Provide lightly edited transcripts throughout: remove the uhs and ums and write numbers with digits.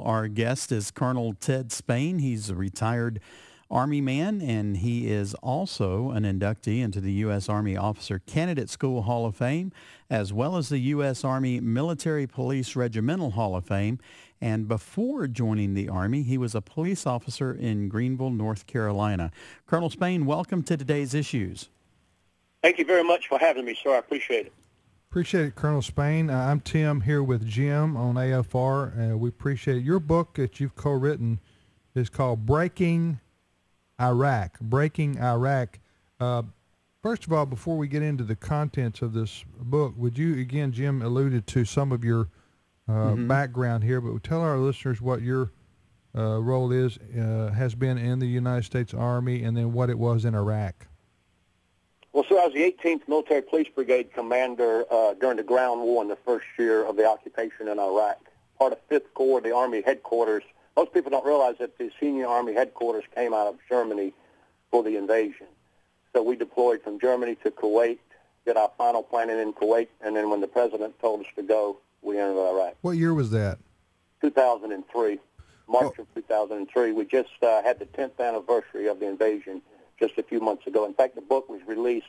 Our guest is Colonel Ted Spain. He's a retired Army man, and he is also an inductee into the U.S. Army Officer Candidate School Hall of Fame, as well as the U.S. Army Military Police Regimental Hall of Fame. And before joining the Army, he was a police officer in Greenville, North Carolina. Colonel Spain, welcome to today's Issues. Thank you very much for having me, sir. I appreciate it. Appreciate it, Colonel Spain. I'm Tim here with Jim on AFR. We appreciate it. Your book that you've co-written is called Breaking Iraq. Breaking Iraq. First of all, before we get into the contents of this book, would you, again, Jim alluded to some of your background here, but tell our listeners what your role has been in the United States Army and then what it was in Iraq. Well, sir, I was the 18th Military Police Brigade commander during the ground war in the first year of the occupation in Iraq. Part of 5th Corps, the Army headquarters. Most people don't realize that the senior Army headquarters came out of Germany for the invasion. So we deployed from Germany to Kuwait, did our final planning in Kuwait, and then when the president told us to go, we entered Iraq. What year was that? 2003, March of 2003. We just had the 10th anniversary of the invasion just a few months ago. In fact, the book was released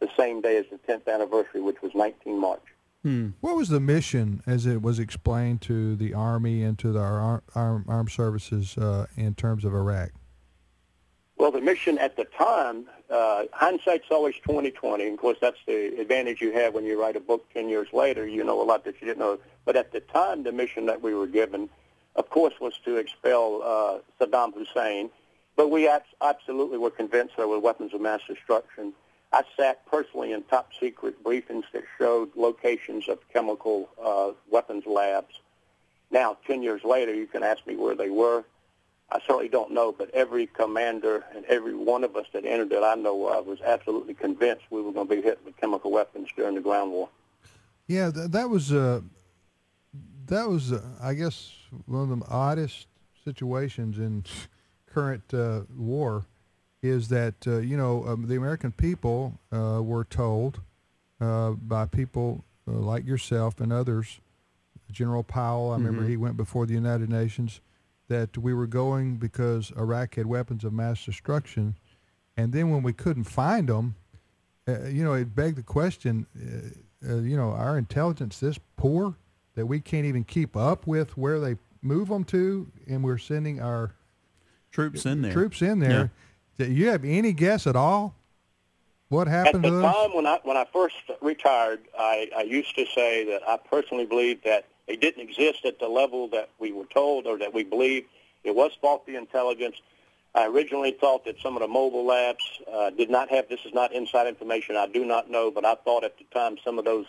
the same day as the 10th anniversary, which was 19 March. What was the mission as it was explained to the Army and to our armed services in terms of Iraq? Well, the mission at the time, hindsight's always 20/20. Of course, that's the advantage you have when you write a book 10 years later. You know a lot that you didn't know. But at the time, the mission that we were given, of course, was to expel Saddam Hussein. But we absolutely were convinced there were weapons of mass destruction. I sat personally in top-secret briefings that showed locations of chemical weapons labs. Now, 10 years later, you can ask me where they were. I certainly don't know, but every commander and every one of us that entered that I know of was absolutely convinced we were going to be hit with chemical weapons during the ground war. Yeah, that was I guess, one of the oddest situations in current war. Is that, the American people were told by people like yourself and others, General Powell, I remember he went before the United Nations, that we were going because Iraq had weapons of mass destruction. And then when we couldn't find them, it begged the question, our intelligence this poor that we can't even keep up with where they move them to, and we're sending our troops in there. Yeah. Do you have any guess at all what happened to us? At the time when I first retired, I used to say that I personally believed that they didn't exist at the level that we were told or that we believed. It was faulty intelligence. I originally thought that some of the mobile labs did not have, this is not inside information, I do not know, but I thought at the time some of those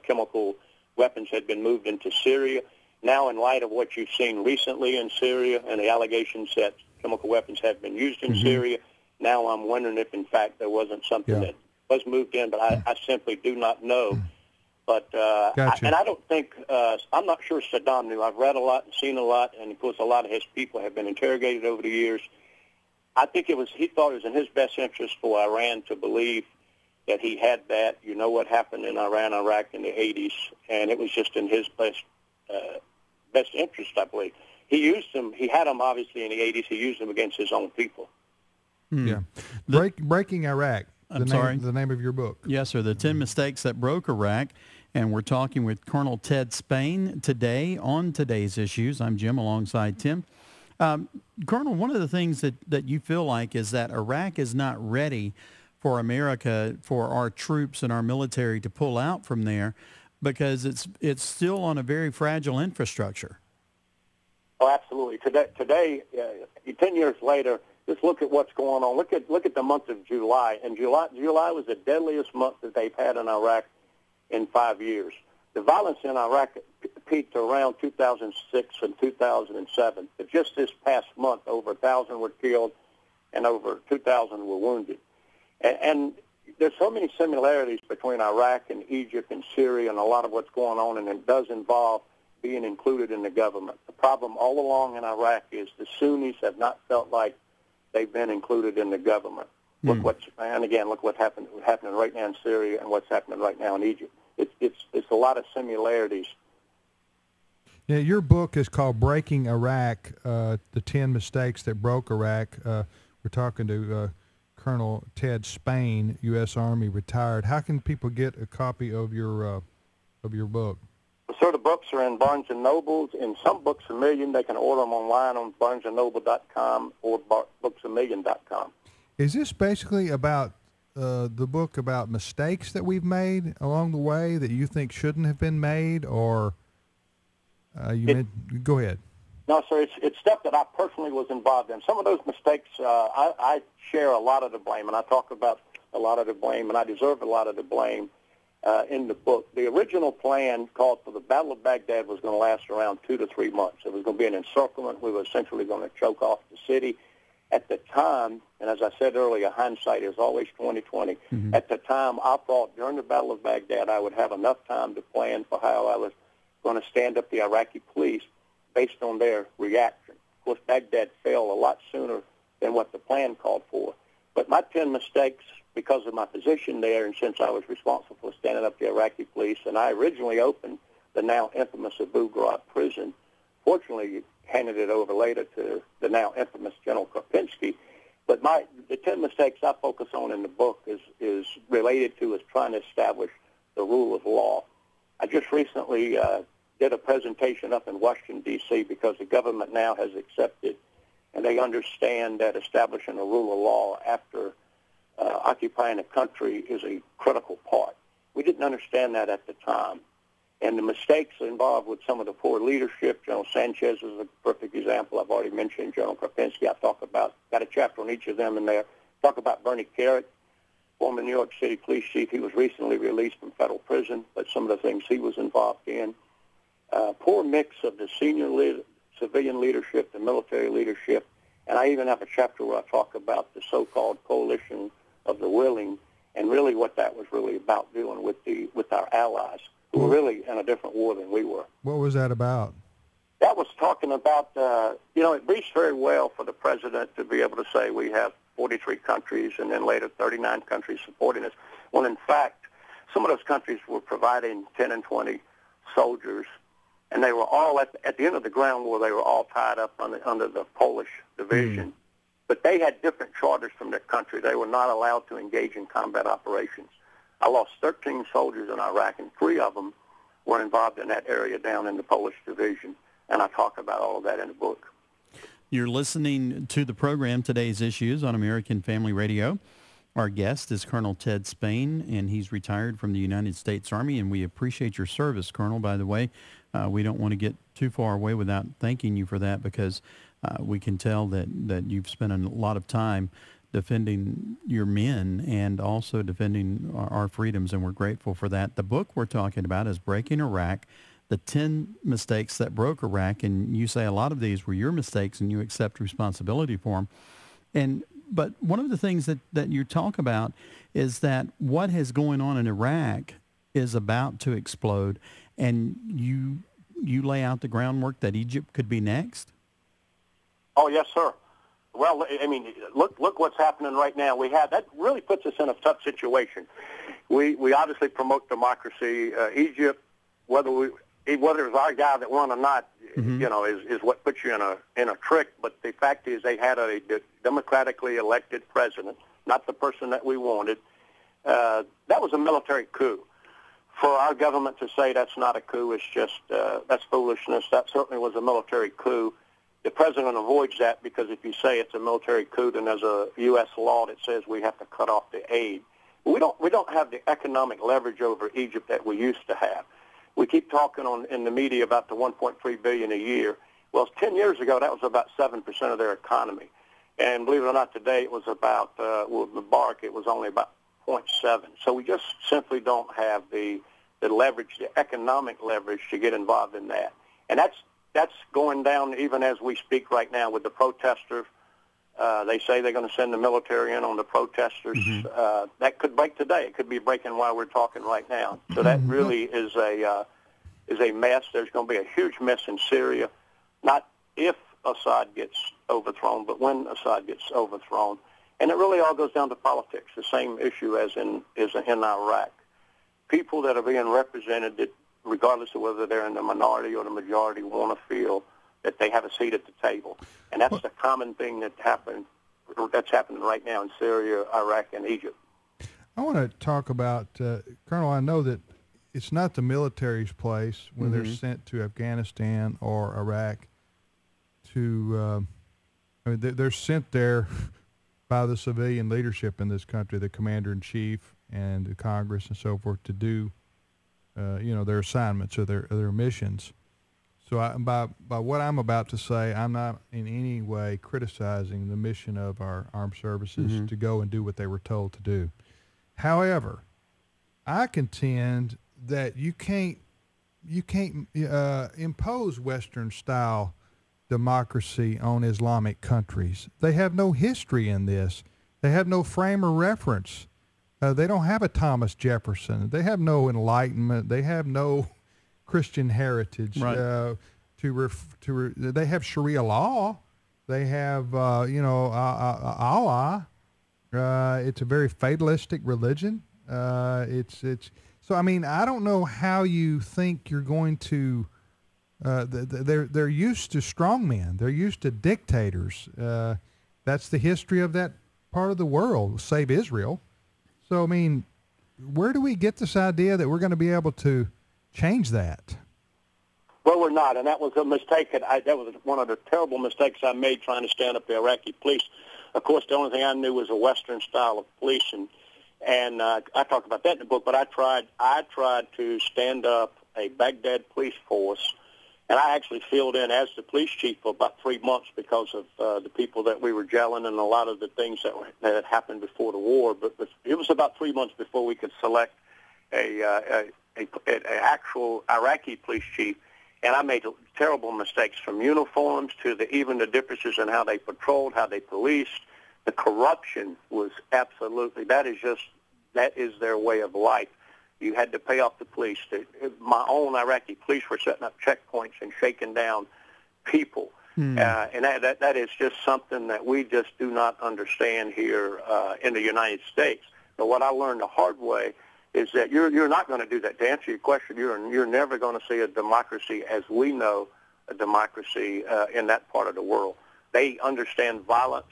chemical weapons had been moved into Syria. Now, in light of what you've seen recently in Syria and the allegations that chemical weapons have been used in Syria, now I'm wondering if, in fact, there wasn't something that was moved in, but I simply do not know. But Gotcha. I don't think, I'm not sure Saddam knew. I've read a lot and seen a lot, and, of course, a lot of his people have been interrogated over the years. I think he thought it was in his best interest for Iran to believe that he had that. You know what happened in Iran, Iraq in the 80s, and it was just in his best interest, I believe. He used them. He had them, obviously, in the 80s. He used them against his own people. Yeah. Breaking Iraq. The name of your book. Yes, sir. The 10 Mistakes That Broke Iraq. And we're talking with Colonel Ted Spain today on today's Issues. I'm Jim alongside Tim. Colonel, one of the things that you feel like is that Iraq is not ready for America, for our troops and our military to pull out from there because it's still on a very fragile infrastructure. Oh, absolutely. Today, 10 years later, just look at what's going on. Look at the month of July. And July was the deadliest month that they've had in Iraq in 5 years. The violence in Iraq peaked around 2006 and 2007. But just this past month, over 1,000 were killed and over 2,000 were wounded. And there's so many similarities between Iraq and Egypt and Syria and a lot of what's going on, and it does involve being included in the government. The problem all along in Iraq is the Sunnis have not felt like they've been included in the government. Look what's happening right now in Syria and what's happening right now in Egypt. It's a lot of similarities. Now, your book is called Breaking Iraq, the 10 Mistakes That Broke Iraq. We're talking to Colonel Ted Spain, U.S. Army retired. How can people get a copy of your book? So the books are in Barnes & Nobles. In some Books A Million, they can order them online on barnesandnoble.com or booksamillion.com. Is this basically about the book about mistakes that we've made along the way that you think shouldn't have been made, or go ahead. No, sir, it's stuff that I personally was involved in. Some of those mistakes, I share a lot of the blame, and I talk about a lot of the blame, and I deserve a lot of the blame in the book. The original plan called for the Battle of Baghdad was going to last around 2 to 3 months. It was going to be an encirclement. We were essentially going to choke off the city. At the time, and as I said earlier, hindsight is always 20/20. Mm-hmm. At the time, I thought during the Battle of Baghdad I would have enough time to plan for how I was going to stand up the Iraqi police based on their reaction. Of course, Baghdad fell a lot sooner than what the plan called for. But my 10 mistakes, because of my position there, and since I was responsible for standing up the Iraqi police, and I originally opened the now infamous Abu Ghraib prison, fortunately handed it over later to the now infamous General Karpinski. But the 10 mistakes I focus on in the book is related to is trying to establish the rule of law. I just recently did a presentation up in Washington, D.C., because the government now has accepted and they understand that establishing a rule of law after occupying a country is a critical part. We didn't understand that at the time. And the mistakes involved with some of the poor leadership, General Sanchez is a perfect example. I've already mentioned General Karpinski. Got a chapter on each of them in there. Talk about Bernie Carrot, former New York City police chief. He was recently released from federal prison, but some of the things he was involved in. Poor mix of the senior civilian leadership, the military leadership, and I even have a chapter where I talk about the so-called coalition of the willing and really what that was really about dealing with our allies, who were really in a different war than we were. What was that about? That was talking about, it reached very well for the president to be able to say we have 43 countries and then later 39 countries supporting us, when in fact some of those countries were providing 10 and 20 soldiers, and they were all, at the end of the ground war, they were all tied up under the Polish division. Mm. But they had different charters from their country. They were not allowed to engage in combat operations. I lost 13 soldiers in Iraq, and 3 of them were involved in that area down in the Polish division, and I talk about all of that in the book. You're listening to the program, Today's Issues, on American Family Radio. Our guest is Colonel Ted Spain, and he's retired from the United States Army, and we appreciate your service, Colonel, by the way. We don't want to get too far away without thanking you for that, because we can tell that you've spent a lot of time defending your men and also defending our freedoms, and we're grateful for that. The book we're talking about is Breaking Iraq, the 10 Mistakes That Broke Iraq, and you say a lot of these were your mistakes and you accept responsibility for them. But one of the things that you talk about is that what is going on in Iraq is about to explode, and you lay out the groundwork that Egypt could be next? Oh, yes, sir. Well, I mean, look what's happening right now. That really puts us in a tough situation. We obviously promote democracy. Egypt, whether it's our guy that won or not, mm-hmm. Is what puts you in a trick. But the fact is, they had a democratically elected president, not the person that we wanted. That was a military coup. For our government to say that's not a coup is just that's foolishness. That certainly was a military coup. The president avoids that because if you say it's a military coup, then there's a U.S. law that says we have to cut off the aid. We don't have the economic leverage over Egypt that we used to have. We keep talking in the media about the $1.3 billion a year. Well, 10 years ago, that was about 7% of their economy. And believe it or not, today it was about, with Mubarak, it was only about 0.7. So we just simply don't have the leverage, the economic leverage to get involved in that. And that's going down even as we speak right now with the protesters. They say they're going to send the military in on the protesters. Mm-hmm. That could break today. It could be breaking while we're talking right now. So that really is a mess. There's going to be a huge mess in Syria, not if Assad gets overthrown, but when Assad gets overthrown. And it really all goes down to politics, the same issue as in Iraq. People that are being represented that regardless of whether they're in the minority or the majority, want to feel that they have a seat at the table. And that's the common thing that's happening right now in Syria, Iraq, and Egypt. I want to talk about, Colonel, I know that it's not the military's place when they're sent to Afghanistan or Iraq to, they're sent there by the civilian leadership in this country, the commander-in-chief and the Congress and so forth, to do, their assignments or their missions. So by what I'm about to say, I'm not in any way criticizing the mission of our armed services to go and do what they were told to do. However, I contend that you can't impose Western-style democracy on Islamic countries. They have no history in this. They have no frame of reference. They don't have a Thomas Jefferson. They have no Enlightenment. They have no Christian heritage. Right. They have Sharia law. They have Allah. It's a very fatalistic religion. So I mean, I don't know how you think you're going to. They're used to strongmen. They're used to dictators. That's the history of that part of the world, save Israel. So I mean, where do we get this idea that we're going to be able to change that? Well, we're not, and that was a mistake. That was one of the terrible mistakes I made trying to stand up the Iraqi police. Of course, the only thing I knew was a Western style of police, and I talk about that in the book. But I tried to stand up a Baghdad police force, and I actually filled in as the police chief for about 3 months because of the people that we were gelling and a lot of the things that had happened before the war. But it was about 3 months before we could select a actual Iraqi police chief. And I made terrible mistakes, from uniforms to even the differences in how they patrolled, how they policed. The corruption was absolutely, that is their way of life. You had to pay off the police. My own Iraqi police were setting up checkpoints and shaking down people. And that is just something that we just do not understand here in the United States. But what I learned the hard way is that you're not going to do that. To answer your question, you're never going to see a democracy as we know a democracy in that part of the world. They understand violence.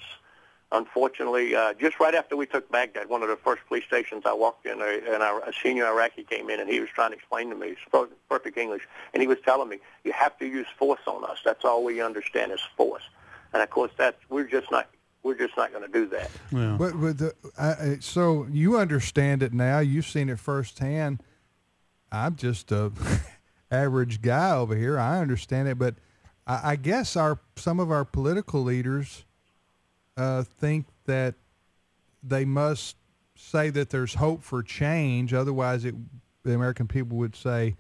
Unfortunately, just right after we took Baghdad, one of the first police stations I walked in, and a senior Iraqi came in, and he was trying to explain to me, he spoke perfect English, and he was telling me, you have to use force on us. That's all we understand is force. And, of course, we're just not going to do that. Yeah. So you understand it now. You've seen it firsthand. I'm just a average guy over here. I understand it, but I guess some of our political leaders think that they must say that there's hope for change. Otherwise, the American people would say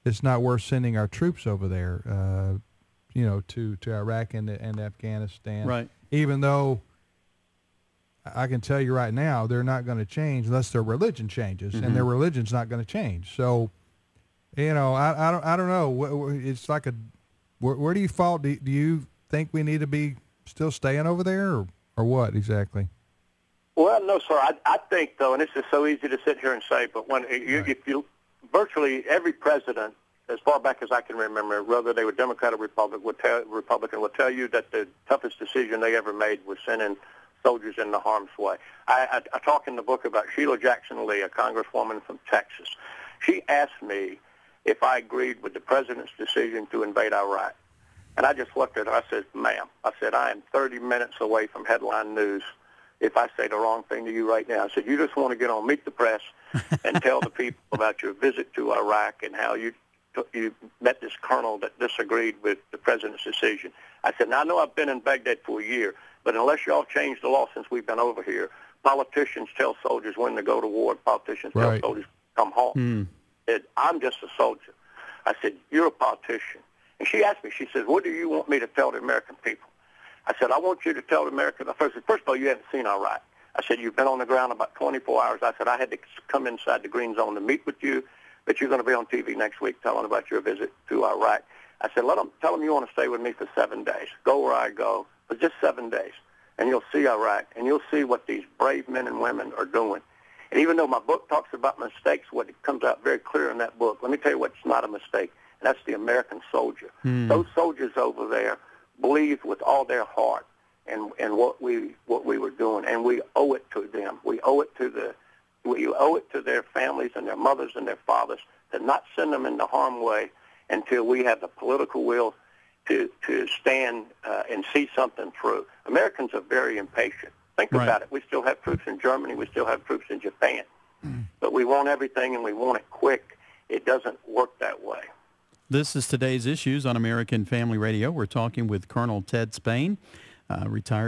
it's not worth sending our troops over there, to Iraq and Afghanistan. Right. Even though I can tell you right now, they're not going to change unless their religion changes, and their religion's not going to change. So, I don't know. It's like where do you fall? Do you think we need to be still staying over there, or what exactly? Well, no, sir. I think, though, and this is so easy to sit here and say, but if you virtually every president, as far back as I can remember, whether they were Democrat or Republican, would tell you that the toughest decision they ever made was sending soldiers into harm's way. I talk in the book about Sheila Jackson Lee, a congresswoman from Texas. She asked me if I agreed with the president's decision to invade Iraq. And I just looked at her. I said, ma'am, I am 30 minutes away from headline news if I say the wrong thing to you right now. I said, you just want to get on Meet the Press and tell the people about your visit to Iraq and how you met this colonel that disagreed with the president's decision. I said, now I know I've been in Baghdad for a year, but unless y'all changed the law since we've been over here, politicians tell soldiers when to go to war, politicians tell soldiers to come home. I said, I'm just a soldier. I said, you're a politician. And she asked me, she said, what do you want me to tell the American people? I said, I want you to tell the American, first of all, you haven't seen Iraq. I said, you've been on the ground about 24 hours. I said, I had to come inside the green zone to meet with you, but you're going to be on TV next week telling about your visit to Iraq. I said, tell them you want to stay with me for 7 days. Go where I go for just 7 days, and you'll see Iraq, and you'll see what these brave men and women are doing. And even though my book talks about mistakes, what it comes out very clear in that book, let me tell you what's not a mistake, and that's the American soldier. Those soldiers over there believed with all their heart in what we were doing, and we owe it to them. We owe it to their families and their mothers and their fathers to not send them into harm's way until we have the political will to stand and see something through. Americans are very impatient. Think about it. We still have troops in Germany. We still have troops in Japan. But we want everything, and we want it quick. It doesn't work that way. This is today's Issues on American Family Radio. We're talking with Colonel Ted Spain, retired